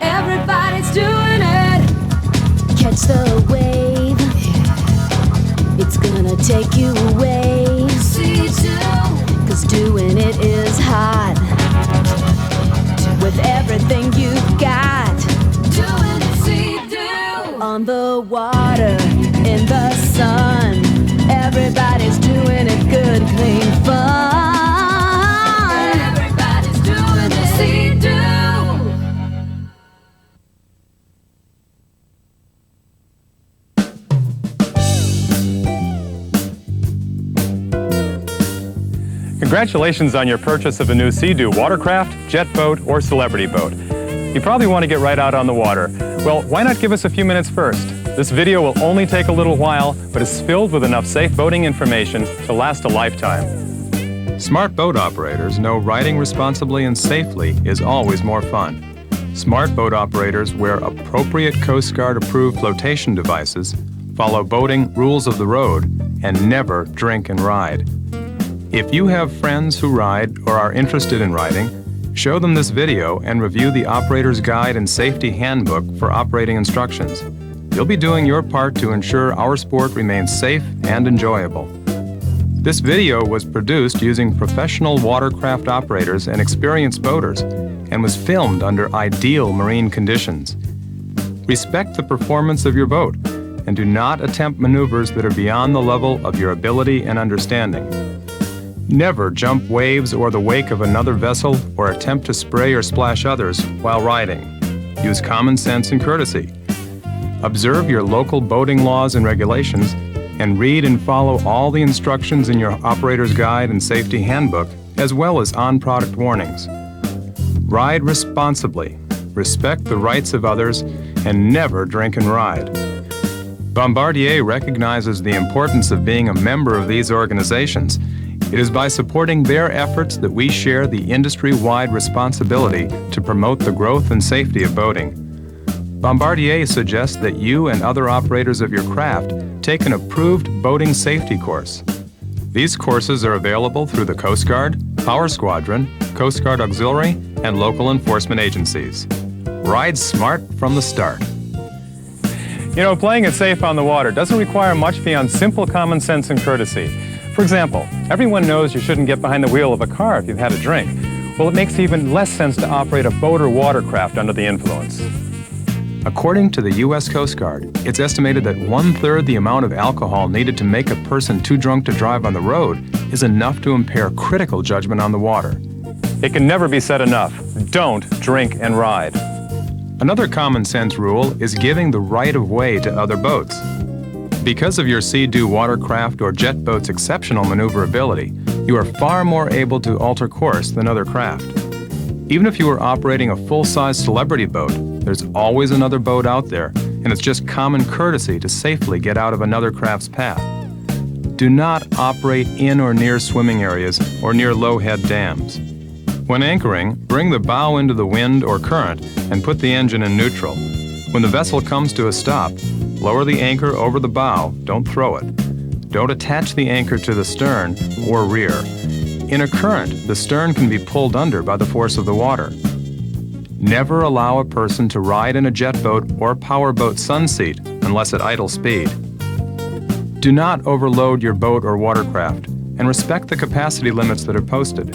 Everybody's doing it. Catch the wave. It's gonna take you away. Seadoo. 'Cause doing it is hard. With everything you've got. Doing it Seadoo. On the water, in the sun. Everybody's doing it good, clean fun. Everybody's doing it Seadoo. Congratulations on your purchase of a new Seadoo watercraft, jet boat, or celebrity boat. You probably want to get right out on the water. Well, why not give us a few minutes first? This video will only take a little while, but is filled with enough safe boating information to last a lifetime. Smart boat operators know riding responsibly and safely is always more fun. Smart boat operators wear appropriate Coast Guard approved flotation devices, follow boating rules of the road, and never drink and ride. If you have friends who ride or are interested in riding, show them this video and review the Operator's Guide and Safety Handbook for operating instructions. You'll be doing your part to ensure our sport remains safe and enjoyable. This video was produced using professional watercraft operators and experienced boaters and was filmed under ideal marine conditions. Respect the performance of your boat and do not attempt maneuvers that are beyond the level of your ability and understanding. Never jump waves or the wake of another vessel or attempt to spray or splash others while riding. Use common sense and courtesy. Observe your local boating laws and regulations and read and follow all the instructions in your Operator's Guide and Safety Handbook, as well as on-product warnings. Ride responsibly, respect the rights of others, and never drink and ride. Bombardier recognizes the importance of being a member of these organizations. It is by supporting their efforts that we share the industry-wide responsibility to promote the growth and safety of boating. Bombardier suggests that you and other operators of your craft take an approved boating safety course. These courses are available through the Coast Guard, Power Squadron, Coast Guard Auxiliary, and local enforcement agencies. Ride smart from the start. You know, playing it safe on the water doesn't require much beyond simple common sense and courtesy. For example, everyone knows you shouldn't get behind the wheel of a car if you've had a drink. Well, it makes even less sense to operate a boat or watercraft under the influence. According to the U.S. Coast Guard, it's estimated that 1/3 the amount of alcohol needed to make a person too drunk to drive on the road is enough to impair critical judgment on the water. It can never be said enough. Don't drink and ride. Another common sense rule is giving the right of way to other boats. Because of your Seadoo watercraft or jet boat's exceptional maneuverability, you are far more able to alter course than other craft. Even if you are operating a full-size celebrity boat, there's always another boat out there, and it's just common courtesy to safely get out of another craft's path. Do not operate in or near swimming areas or near low-head dams. When anchoring, bring the bow into the wind or current and put the engine in neutral. When the vessel comes to a stop, lower the anchor over the bow, don't throw it. Don't attach the anchor to the stern or rear. In a current, the stern can be pulled under by the force of the water. Never allow a person to ride in a jet boat or powerboat sunseat unless at idle speed. Do not overload your boat or watercraft, and respect the capacity limits that are posted.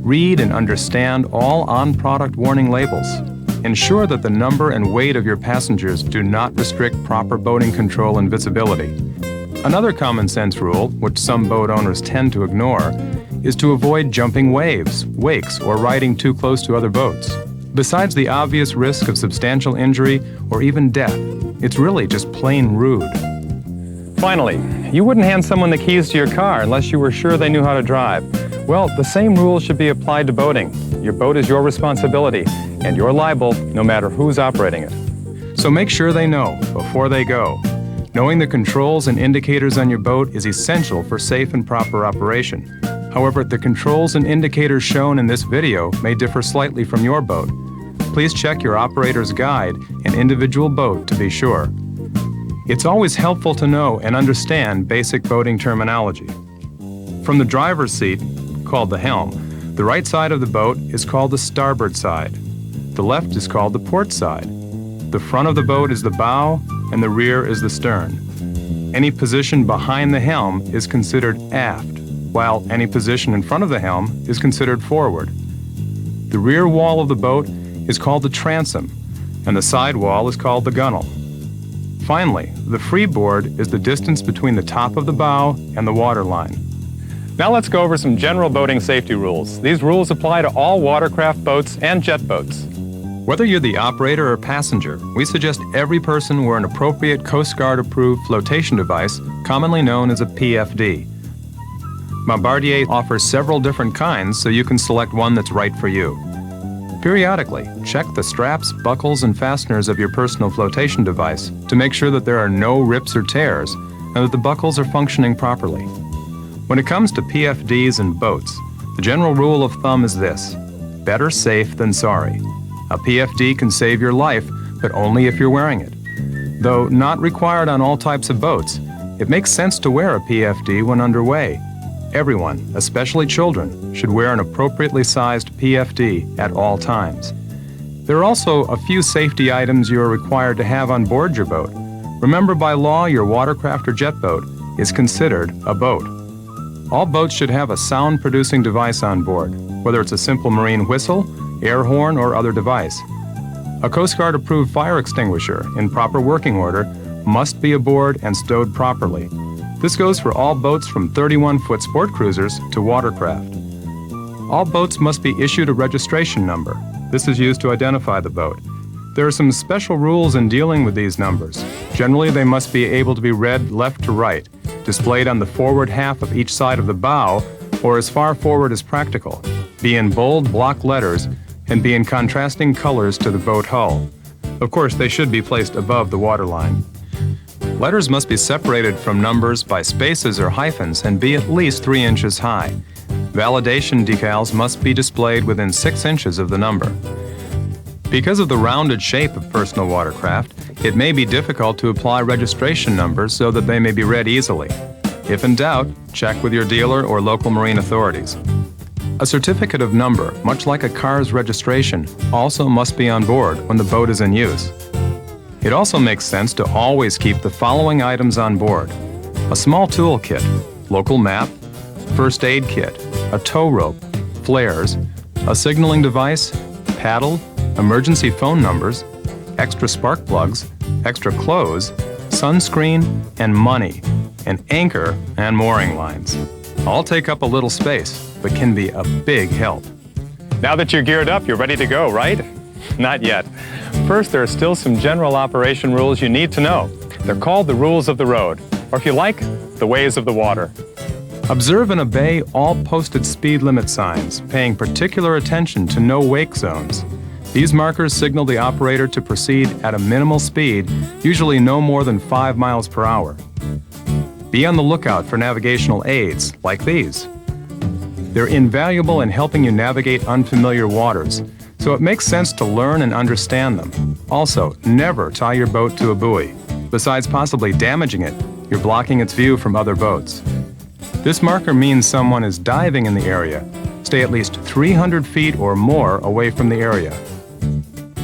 Read and understand all on-product warning labels. Ensure that the number and weight of your passengers do not restrict proper boating control and visibility. Another common sense rule, which some boat owners tend to ignore, is to avoid jumping waves, wakes, or riding too close to other boats. Besides the obvious risk of substantial injury or even death, it's really just plain rude. Finally, you wouldn't hand someone the keys to your car unless you were sure they knew how to drive. Well, the same rules should be applied to boating. Your boat is your responsibility, and you're liable no matter who's operating it. So make sure they know before they go. Knowing the controls and indicators on your boat is essential for safe and proper operation. However, the controls and indicators shown in this video may differ slightly from your boat. Please check your operator's guide and individual boat to be sure. It's always helpful to know and understand basic boating terminology. From the driver's seat, called the helm, the right side of the boat is called the starboard side. The left is called the port side. The front of the boat is the bow, and the rear is the stern. Any position behind the helm is considered aft, while any position in front of the helm is considered forward. The rear wall of the boat is called the transom, and the side wall is called the gunwale. Finally, the freeboard is the distance between the top of the bow and the waterline. Now let's go over some general boating safety rules. These rules apply to all watercraft boats and jet boats. Whether you're the operator or passenger, we suggest every person wear an appropriate Coast Guard-approved flotation device, commonly known as a PFD. Bombardier offers several different kinds, so you can select one that's right for you. Periodically, check the straps, buckles, and fasteners of your personal flotation device to make sure that there are no rips or tears and that the buckles are functioning properly. When it comes to PFDs and boats, the general rule of thumb is this: better safe than sorry. A PFD can save your life, but only if you're wearing it. Though not required on all types of boats, it makes sense to wear a PFD when underway. Everyone, especially children, should wear an appropriately sized PFD at all times. There are also a few safety items you are required to have on board your boat. Remember, by law, your watercraft or jet boat is considered a boat. All boats should have a sound-producing device on board, whether it's a simple marine whistle, air horn, or other device. A Coast Guard-approved fire extinguisher in proper working order must be aboard and stowed properly. This goes for all boats from 31-foot sport cruisers to watercraft. All boats must be issued a registration number. This is used to identify the boat. There are some special rules in dealing with these numbers. Generally, they must be able to be read left to right, displayed on the forward half of each side of the bow, or as far forward as practical, be in bold block letters, and be in contrasting colors to the boat hull. Of course, they should be placed above the waterline. Letters must be separated from numbers by spaces or hyphens and be at least 3 inches high. Validation decals must be displayed within 6 inches of the number. Because of the rounded shape of personal watercraft, it may be difficult to apply registration numbers so that they may be read easily. If in doubt, check with your dealer or local marine authorities. A certificate of number, much like a car's registration, also must be on board when the boat is in use. It also makes sense to always keep the following items on board: a small tool kit, local map, first aid kit, a tow rope, flares, a signaling device, paddle, emergency phone numbers, extra spark plugs, extra clothes, sunscreen, and money, an anchor, and mooring lines. All take up a little space, but can be a big help. Now that you're geared up, you're ready to go, right? Not yet. First, there are still some general operation rules you need to know. They're called the rules of the road, or if you like, the ways of the water. Observe and obey all posted speed limit signs, paying particular attention to no wake zones. These markers signal the operator to proceed at a minimal speed, usually no more than 5 miles per hour. Be on the lookout for navigational aids, like these. They're invaluable in helping you navigate unfamiliar waters, so it makes sense to learn and understand them. Also, never tie your boat to a buoy. Besides possibly damaging it, you're blocking its view from other boats. This marker means someone is diving in the area. Stay at least 300 feet or more away from the area.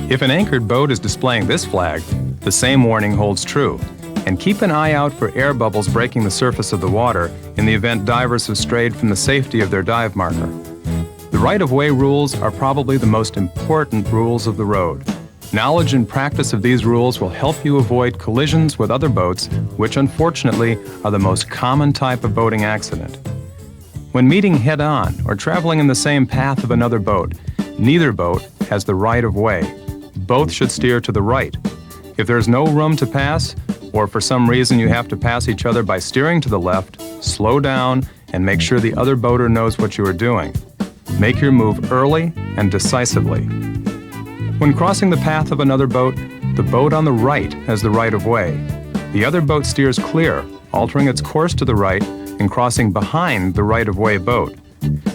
If an anchored boat is displaying this flag, the same warning holds true. And keep an eye out for air bubbles breaking the surface of the water in the event divers have strayed from the safety of their dive marker. The right-of-way rules are probably the most important rules of the road. Knowledge and practice of these rules will help you avoid collisions with other boats, which unfortunately are the most common type of boating accident. When meeting head-on or traveling in the same path of another boat, neither boat has the right-of-way. Both should steer to the right. If there's no room to pass, or for some reason you have to pass each other by steering to the left, slow down and make sure the other boater knows what you are doing. Make your move early and decisively. When crossing the path of another boat, the boat on the right has the right-of-way. The other boat steers clear, altering its course to the right and crossing behind the right-of-way boat.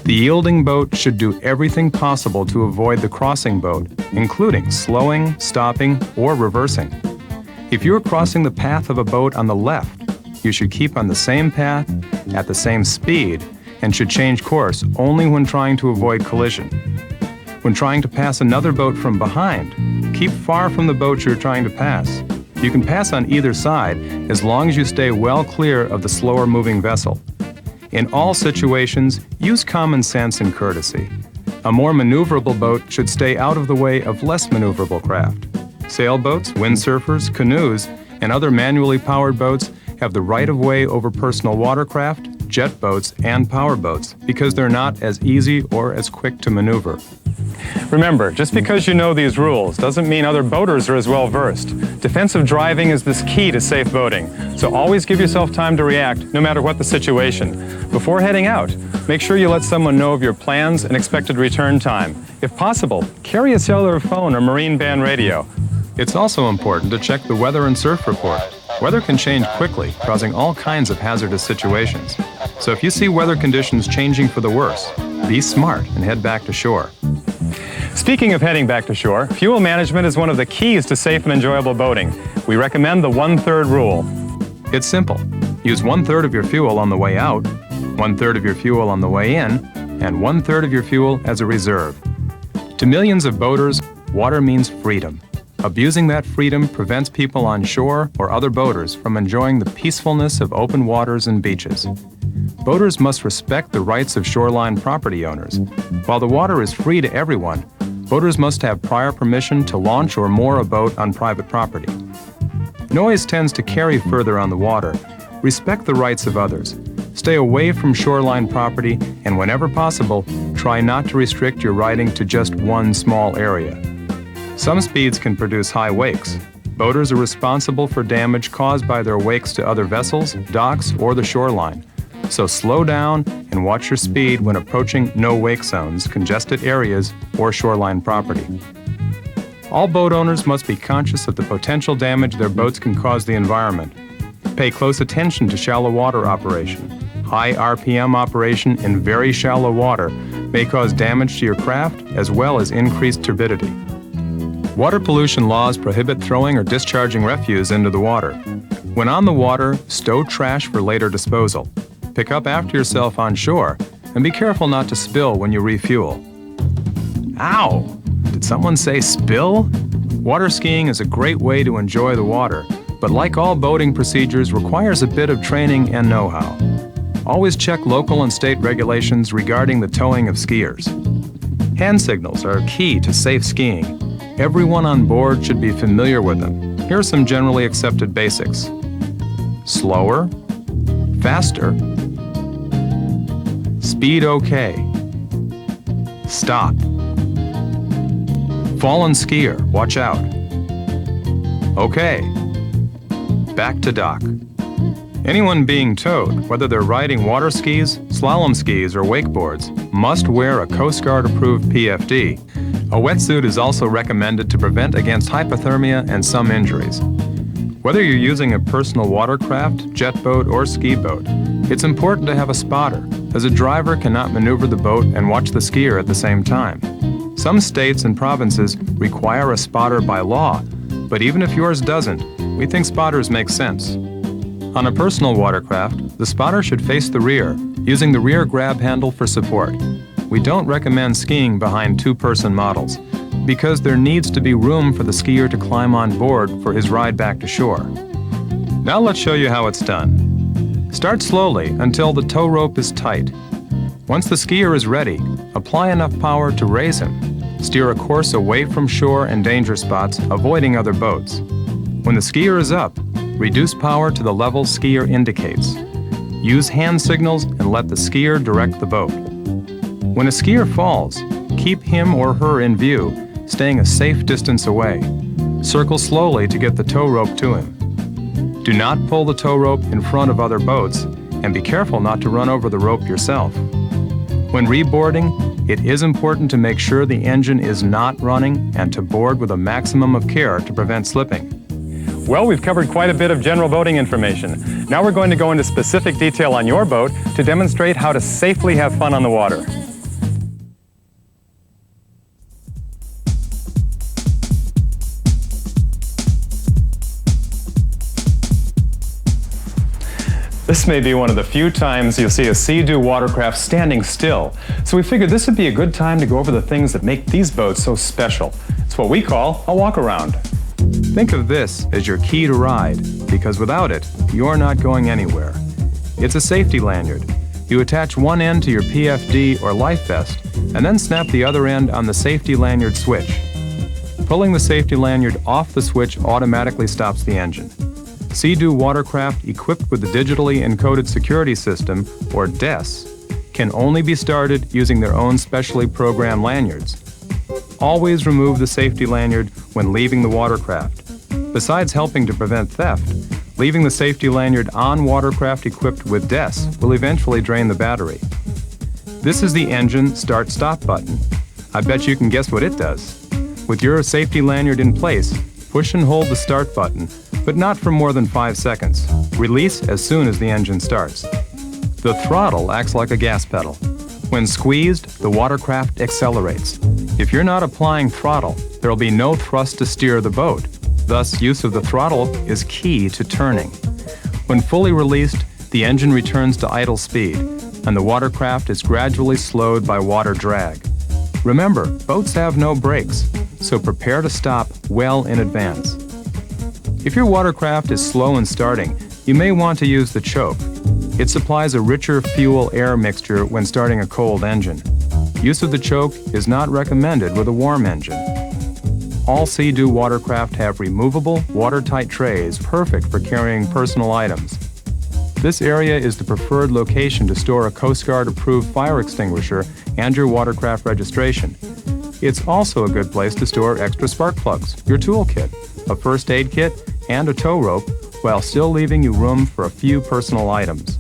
The yielding boat should do everything possible to avoid the crossing boat, including slowing, stopping, or reversing. If you are crossing the path of a boat on the left, you should keep on the same path, at the same speed, and should change course only when trying to avoid collision. When trying to pass another boat from behind, keep far from the boat you're trying to pass. You can pass on either side as long as you stay well clear of the slower moving vessel. In all situations, use common sense and courtesy. A more maneuverable boat should stay out of the way of less maneuverable craft. Sailboats, windsurfers, canoes, and other manually powered boats have the right-of-way over personal watercraft, jet boats, and power boats because they're not as easy or as quick to maneuver. Remember, just because you know these rules doesn't mean other boaters are as well versed. Defensive driving is the key to safe boating, so always give yourself time to react no matter what the situation. Before heading out, make sure you let someone know of your plans and expected return time. If possible, carry a cellular phone or marine band radio. It's also important to check the weather and surf report. Weather can change quickly, causing all kinds of hazardous situations. So if you see weather conditions changing for the worse, be smart and head back to shore. Speaking of heading back to shore, fuel management is one of the keys to safe and enjoyable boating. We recommend the 1/3 rule. It's simple. Use 1/3 of your fuel on the way out, 1/3 of your fuel on the way in, and 1/3 of your fuel as a reserve. To millions of boaters, water means freedom. Abusing that freedom prevents people on shore or other boaters from enjoying the peacefulness of open waters and beaches. Boaters must respect the rights of shoreline property owners. While the water is free to everyone, boaters must have prior permission to launch or moor a boat on private property. Noise tends to carry further on the water. Respect the rights of others. Stay away from shoreline property, and whenever possible, try not to restrict your riding to just one small area. Some speeds can produce high wakes. Boaters are responsible for damage caused by their wakes to other vessels, docks, or the shoreline. So slow down and watch your speed when approaching no-wake zones, congested areas, or shoreline property. All boat owners must be conscious of the potential damage their boats can cause the environment. Pay close attention to shallow water operation. High RPM operation in very shallow water may cause damage to your craft as well as increased turbidity. Water pollution laws prohibit throwing or discharging refuse into the water. When on the water, stow trash for later disposal. Pick up after yourself on shore, and be careful not to spill when you refuel. Ow! Did someone say spill? Water skiing is a great way to enjoy the water, but like all boating procedures, requires a bit of training and know-how. Always check local and state regulations regarding the towing of skiers. Hand signals are key to safe skiing. Everyone on board should be familiar with them. Here are some generally accepted basics. Slower, faster, speed okay, stop, fallen skier, watch out, okay, back to dock. Anyone being towed, whether they're riding water skis, slalom skis, or wakeboards, must wear a Coast Guard approved PFD. A wetsuit is also recommended to prevent against hypothermia and some injuries. Whether you're using a personal watercraft, jet boat, or ski boat, it's important to have a spotter, as a driver cannot maneuver the boat and watch the skier at the same time. Some states and provinces require a spotter by law, but even if yours doesn't, we think spotters make sense. On a personal watercraft, the spotter should face the rear, using the rear grab handle for support. We don't recommend skiing behind two-person models, because there needs to be room for the skier to climb on board for his ride back to shore. Now let's show you how it's done. Start slowly until the tow rope is tight. Once the skier is ready, apply enough power to raise him. Steer a course away from shore and danger spots, avoiding other boats. When the skier is up, reduce power to the level skier indicates. Use hand signals and let the skier direct the boat. When a skier falls, keep him or her in view, staying a safe distance away. Circle slowly to get the tow rope to him. Do not pull the tow rope in front of other boats, and be careful not to run over the rope yourself. When reboarding, it is important to make sure the engine is not running and to board with a maximum of care to prevent slipping. Well, we've covered quite a bit of general boating information. Now we're going to go into specific detail on your boat to demonstrate how to safely have fun on the water. This may be one of the few times you'll see a Seadoo watercraft standing still, so we figured this would be a good time to go over the things that make these boats so special. It's what we call a walk-around. Think of this as your key to ride, because without it, you're not going anywhere. It's a safety lanyard. You attach one end to your PFD or life vest, and then snap the other end on the safety lanyard switch. Pulling the safety lanyard off the switch automatically stops the engine. Seadoo watercraft equipped with the digitally encoded security system, or DES, can only be started using their own specially programmed lanyards. Always remove the safety lanyard when leaving the watercraft. Besides helping to prevent theft, leaving the safety lanyard on watercraft equipped with DES will eventually drain the battery. This is the engine start-stop button. I bet you can guess what it does. With your safety lanyard in place, push and hold the start button, but not for more than 5 seconds. Release as soon as the engine starts. The throttle acts like a gas pedal. When squeezed, the watercraft accelerates. If you're not applying throttle, there will be no thrust to steer the boat. Thus, use of the throttle is key to turning. When fully released, the engine returns to idle speed, and the watercraft is gradually slowed by water drag. Remember, boats have no brakes, so prepare to stop well in advance. If your watercraft is slow in starting, you may want to use the choke. It supplies a richer fuel-air mixture when starting a cold engine. Use of the choke is not recommended with a warm engine. All Seadoo watercraft have removable, watertight trays perfect for carrying personal items. This area is the preferred location to store a Coast Guard-approved fire extinguisher and your watercraft registration. It's also a good place to store extra spark plugs, your toolkit, a first aid kit, and a tow rope, while still leaving you room for a few personal items.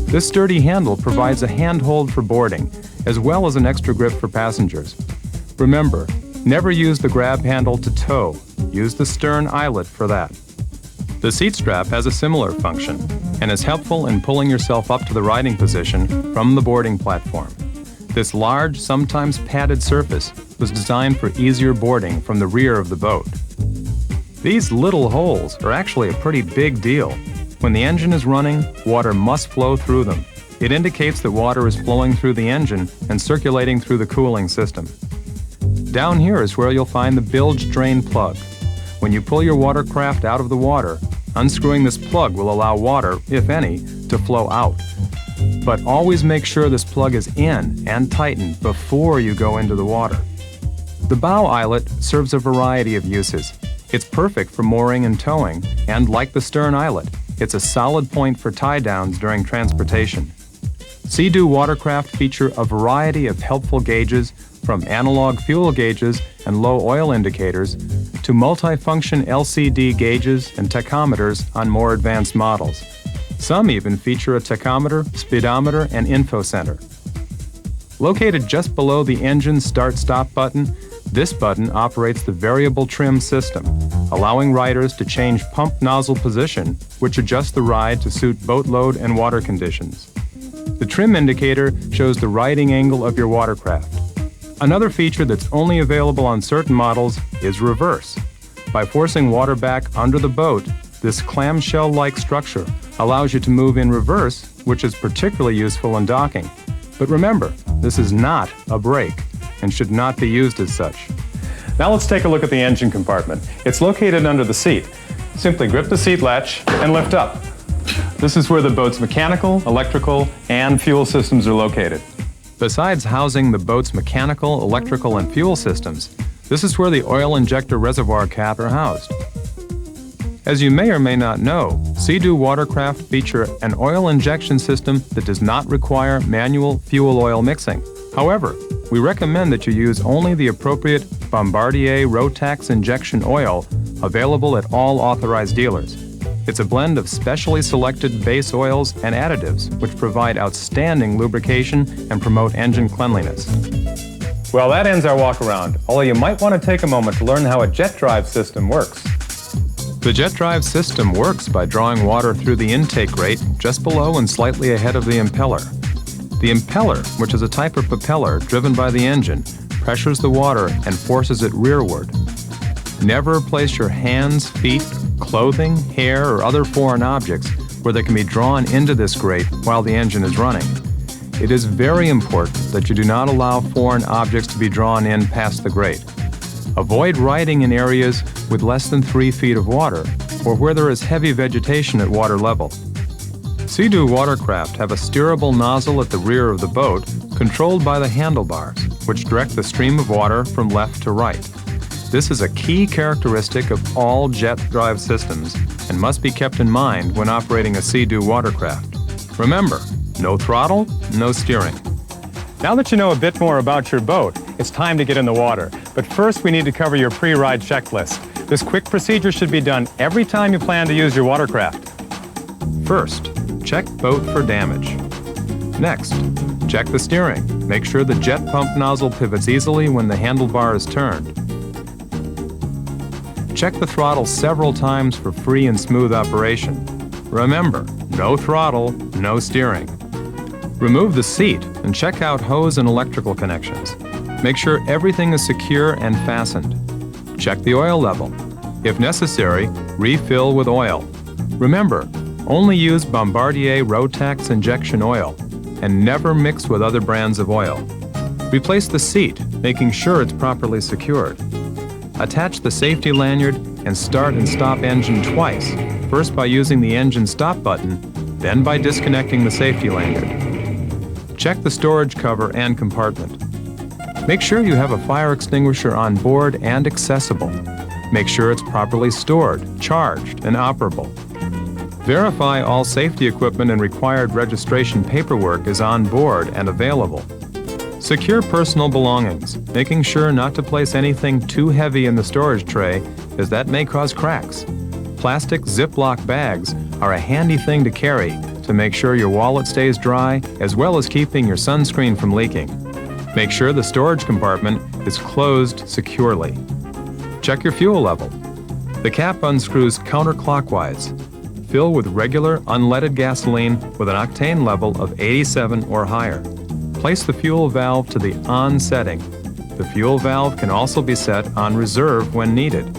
This sturdy handle provides a handhold for boarding, as well as an extra grip for passengers. Remember, never use the grab handle to tow. Use the stern eyelet for that. The seat strap has a similar function and is helpful in pulling yourself up to the riding position from the boarding platform. This large, sometimes padded surface was designed for easier boarding from the rear of the boat. These little holes are actually a pretty big deal. When the engine is running, water must flow through them. It indicates that water is flowing through the engine and circulating through the cooling system. Down here is where you'll find the bilge drain plug. When you pull your watercraft out of the water, unscrewing this plug will allow water, if any, to flow out. But always make sure this plug is in and tightened before you go into the water. The bow eyelet serves a variety of uses. It's perfect for mooring and towing, and like the stern eyelet, it's a solid point for tie-downs during transportation. Seadoo watercraft feature a variety of helpful gauges, from analog fuel gauges and low oil indicators to multifunction LCD gauges and tachometers on more advanced models. Some even feature a tachometer, speedometer, and info center. Located just below the engine start-stop button, this button operates the variable trim system, allowing riders to change pump nozzle position, which adjusts the ride to suit boat load and water conditions. The trim indicator shows the riding angle of your watercraft. Another feature that's only available on certain models is reverse. By forcing water back under the boat, this clamshell-like structure allows you to move in reverse, which is particularly useful in docking. But remember, this is not a brake and should not be used as such. Now let's take a look at the engine compartment. It's located under the seat. Simply grip the seat latch and lift up. This is where the boat's mechanical, electrical, and fuel systems are located. Besides housing the boat's mechanical, electrical, and fuel systems, this is where the oil injector reservoir cap are housed. As you may or may not know, Seadoo watercraft feature an oil injection system that does not require manual fuel oil mixing. However, we recommend that you use only the appropriate Bombardier Rotax injection oil available at all authorized dealers. It's a blend of specially selected base oils and additives which provide outstanding lubrication and promote engine cleanliness. Well, that ends our walk around, although you might want to take a moment to learn how a jet drive system works. The jet drive system works by drawing water through the intake grate just below and slightly ahead of the impeller. The impeller, which is a type of propeller driven by the engine, pressures the water and forces it rearward. Never place your hands, feet, clothing, hair, or other foreign objects where they can be drawn into this grate while the engine is running. It is very important that you do not allow foreign objects to be drawn in past the grate. Avoid riding in areas with less than 3 feet of water or where there is heavy vegetation at water level. Seadoo Watercraft have a steerable nozzle at the rear of the boat controlled by the handlebars, which direct the stream of water from left to right. This is a key characteristic of all jet drive systems and must be kept in mind when operating a Seadoo Watercraft. Remember, no throttle, no steering. Now that you know a bit more about your boat, it's time to get in the water. But first we need to cover your pre-ride checklist. This quick procedure should be done every time you plan to use your watercraft. First, check boat for damage. Next, check the steering. Make sure the jet pump nozzle pivots easily when the handlebar is turned. Check the throttle several times for free and smooth operation. Remember, no throttle, no steering. Remove the seat and check out hose and electrical connections. Make sure everything is secure and fastened. Check the oil level. If necessary, refill with oil. Remember, only use Bombardier Rotax injection oil and never mix with other brands of oil. Replace the seat, making sure it's properly secured. Attach the safety lanyard and start and stop engine twice, first by using the engine stop button, then by disconnecting the safety lanyard. Check the storage cover and compartment. Make sure you have a fire extinguisher on board and accessible. Make sure it's properly stored, charged, and operable. Verify all safety equipment and required registration paperwork is on board and available. Secure personal belongings, making sure not to place anything too heavy in the storage tray, as that may cause cracks. Plastic Ziploc bags are a handy thing to carry to make sure your wallet stays dry, as well as keeping your sunscreen from leaking. Make sure the storage compartment is closed securely. Check your fuel level. The cap unscrews counterclockwise. Fill with regular unleaded gasoline with an octane level of 87 or higher. Place the fuel valve to the on setting. The fuel valve can also be set on reserve when needed.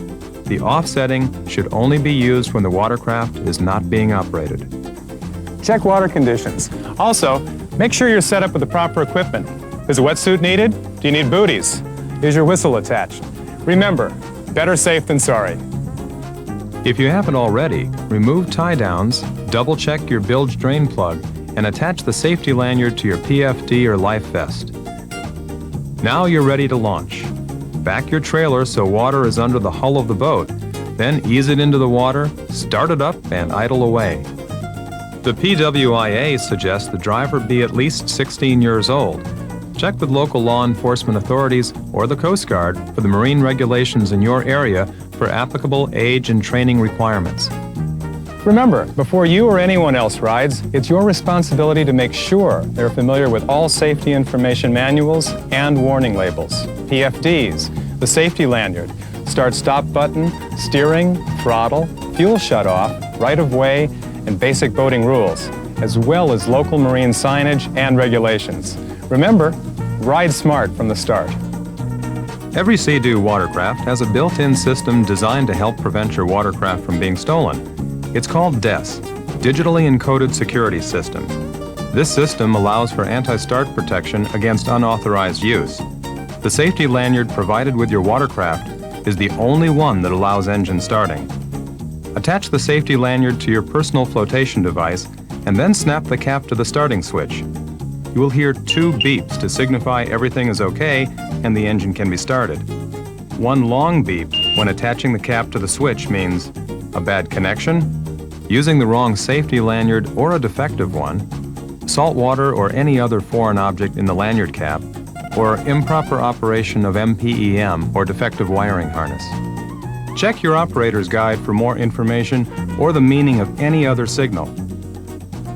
The off setting should only be used when the watercraft is not being operated. Check water conditions. Also, make sure you're set up with the proper equipment. Is a wetsuit needed? Do you need booties? Is your whistle attached? Remember, better safe than sorry. If you haven't already, remove tie downs, double check your bilge drain plug, and attach the safety lanyard to your PFD or life vest. Now you're ready to launch. Back your trailer so water is under the hull of the boat, then ease it into the water, start it up, and idle away. The PWIA suggests the driver be at least 16 years old. Check with local law enforcement authorities or the Coast Guard for the marine regulations in your area for applicable age and training requirements. Remember, before you or anyone else rides, it's your responsibility to make sure they're familiar with all safety information manuals and warning labels, PFDs, the safety lanyard, start-stop button, steering, throttle, fuel shutoff, right-of-way, and basic boating rules, as well as local marine signage and regulations. Remember, ride smart from the start. Every Seadoo watercraft has a built-in system designed to help prevent your watercraft from being stolen. It's called DES, Digitally Encoded Security System. This system allows for anti-start protection against unauthorized use. The safety lanyard provided with your watercraft is the only one that allows engine starting. Attach the safety lanyard to your personal flotation device and then snap the cap to the starting switch. You will hear 2 beeps to signify everything is okay and the engine can be started. One long beep when attaching the cap to the switch means a bad connection, using the wrong safety lanyard or a defective one, salt water or any other foreign object in the lanyard cap, or improper operation of MPEM or defective wiring harness. Check your operator's guide for more information or the meaning of any other signal.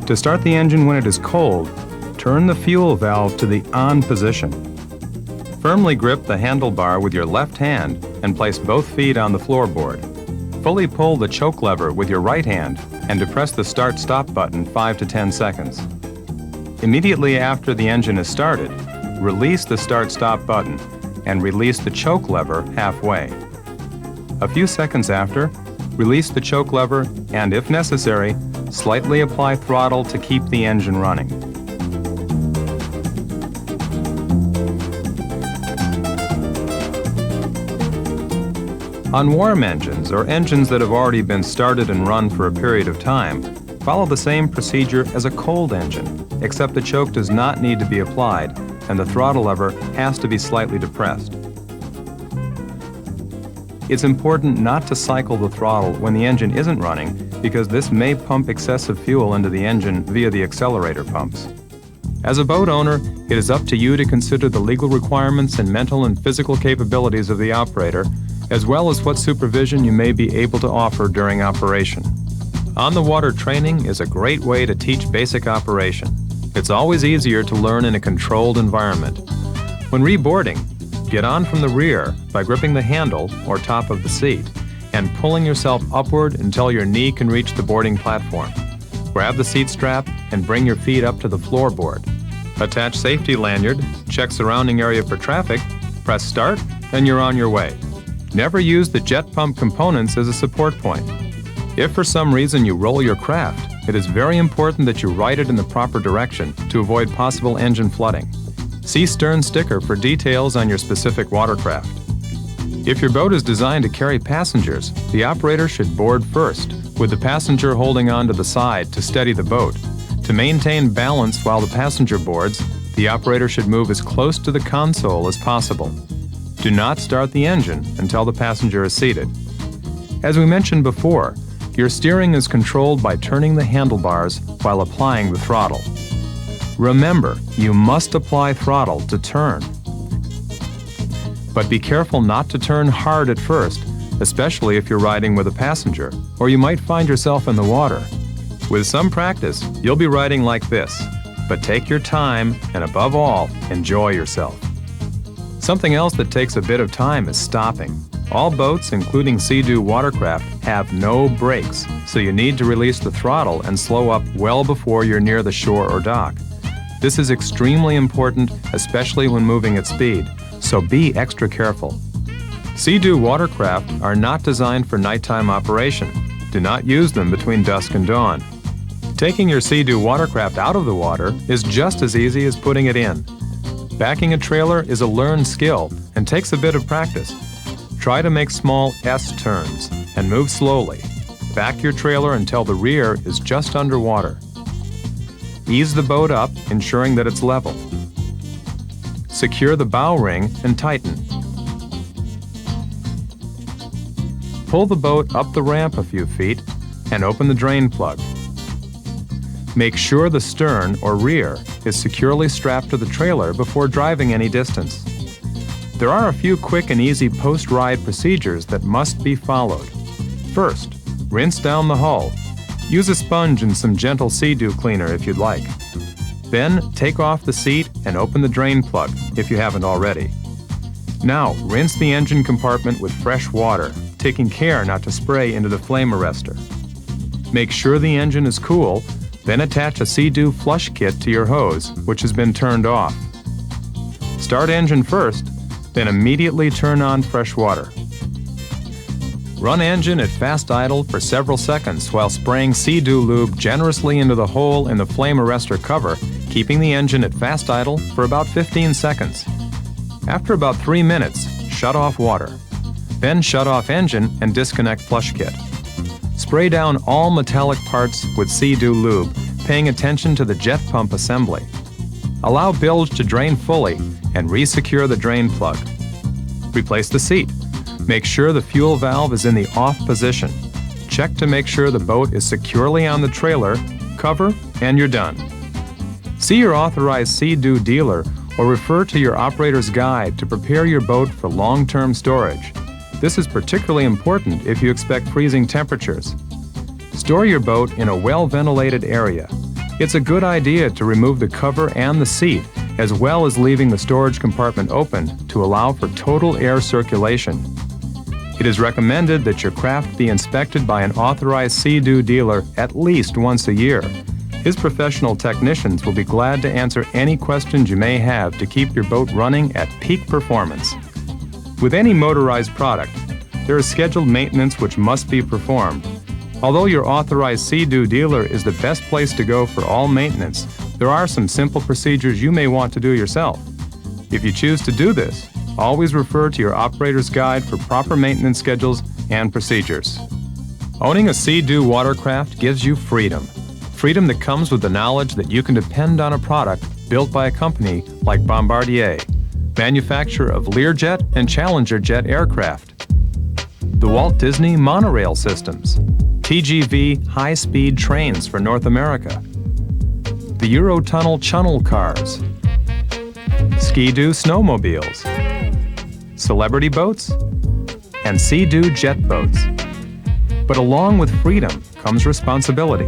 To start the engine when it is cold, turn the fuel valve to the on position. Firmly grip the handlebar with your left hand and place both feet on the floorboard. Fully pull the choke lever with your right hand and depress the start-stop button 5 to 10 seconds. Immediately after the engine is started, release the start-stop button and release the choke lever halfway. A few seconds after, release the choke lever and, if necessary, slightly apply throttle to keep the engine running. On warm engines, or engines that have already been started and run for a period of time, follow the same procedure as a cold engine, except the choke does not need to be applied and the throttle lever has to be slightly depressed. It's important not to cycle the throttle when the engine isn't running because this may pump excessive fuel into the engine via the accelerator pumps. As a boat owner, it is up to you to consider the legal requirements and mental and physical capabilities of the operator, as well as what supervision you may be able to offer during operation. On-the-water training is a great way to teach basic operation. It's always easier to learn in a controlled environment. When reboarding, get on from the rear by gripping the handle or top of the seat and pulling yourself upward until your knee can reach the boarding platform. Grab the seat strap and bring your feet up to the floorboard. Attach safety lanyard, check surrounding area for traffic, press start, and you're on your way. Never use the jet pump components as a support point. If for some reason you roll your craft, it is very important that you right it in the proper direction to avoid possible engine flooding. See stern sticker for details on your specific watercraft. If your boat is designed to carry passengers, the operator should board first, with the passenger holding on to the side to steady the boat. To maintain balance while the passenger boards, the operator should move as close to the console as possible. Do not start the engine until the passenger is seated. As we mentioned before, your steering is controlled by turning the handlebars while applying the throttle. Remember, you must apply throttle to turn. But be careful not to turn hard at first, especially if you're riding with a passenger, or you might find yourself in the water. With some practice, you'll be riding like this, but take your time and above all, enjoy yourself. Something else that takes a bit of time is stopping. All boats, including Seadoo Watercraft, have no brakes, so you need to release the throttle and slow up well before you're near the shore or dock. This is extremely important, especially when moving at speed, so be extra careful. Seadoo Watercraft are not designed for nighttime operation. Do not use them between dusk and dawn. Taking your Seadoo Watercraft out of the water is just as easy as putting it in. Backing a trailer is a learned skill and takes a bit of practice. Try to make small S-turns and move slowly. Back your trailer until the rear is just underwater. Ease the boat up, ensuring that it's level. Secure the bow ring and tighten. Pull the boat up the ramp a few feet and open the drain plug. Make sure the stern or rear is securely strapped to the trailer before driving any distance. There are a few quick and easy post-ride procedures that must be followed. First, rinse down the hull. Use a sponge and some gentle Seadoo cleaner if you'd like. Then, take off the seat and open the drain plug if you haven't already. Now, rinse the engine compartment with fresh water, taking care not to spray into the flame arrestor. Make sure the engine is cool, then attach a Seadoo flush kit to your hose, which has been turned off. Start engine first, then immediately turn on fresh water. Run engine at fast idle for several seconds while spraying Seadoo lube generously into the hole in the flame arrestor cover, keeping the engine at fast idle for about 15 seconds. After about 3 minutes, shut off water. Then shut off engine and disconnect flush kit. Spray down all metallic parts with Seadoo lube, paying attention to the jet pump assembly. Allow bilge to drain fully and re-secure the drain plug. Replace the seat. Make sure the fuel valve is in the off position. Check to make sure the boat is securely on the trailer, cover, and you're done. See your authorized Seadoo dealer or refer to your operator's guide to prepare your boat for long-term storage. This is particularly important if you expect freezing temperatures. Store your boat in a well-ventilated area. It's a good idea to remove the cover and the seat, as well as leaving the storage compartment open to allow for total air circulation. It is recommended that your craft be inspected by an authorized Seadoo dealer at least once a year. His professional technicians will be glad to answer any questions you may have to keep your boat running at peak performance. With any motorized product, there is scheduled maintenance which must be performed. Although your authorized Seadoo dealer is the best place to go for all maintenance, there are some simple procedures you may want to do yourself. If you choose to do this, always refer to your operator's guide for proper maintenance schedules and procedures. Owning a Seadoo watercraft gives you freedom. Freedom that comes with the knowledge that you can depend on a product built by a company like Bombardier, manufacturer of Learjet and Challenger jet aircraft, the Walt Disney monorail systems, TGV high-speed trains for North America, the Eurotunnel channel cars, Ski-Doo snowmobiles, Celebrity boats, and Sea-Doo jet boats. But along with freedom comes responsibility.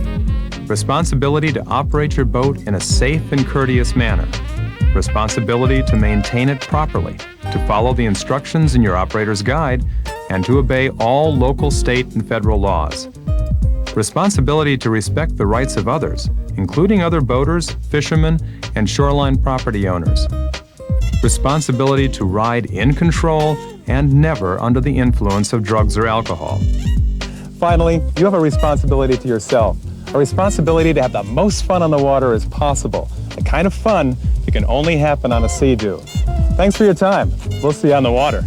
Responsibility to operate your boat in a safe and courteous manner. Responsibility to maintain it properly, to follow the instructions in your operator's guide, and to obey all local, state, and federal laws. Responsibility to respect the rights of others, including other boaters, fishermen, and shoreline property owners. Responsibility to ride in control and never under the influence of drugs or alcohol. Finally, you have a responsibility to yourself, a responsibility to have the most fun on the water as possible, the kind of fun that can only happen on a Sea-Doo. Thanks for your time. We'll see you on the water.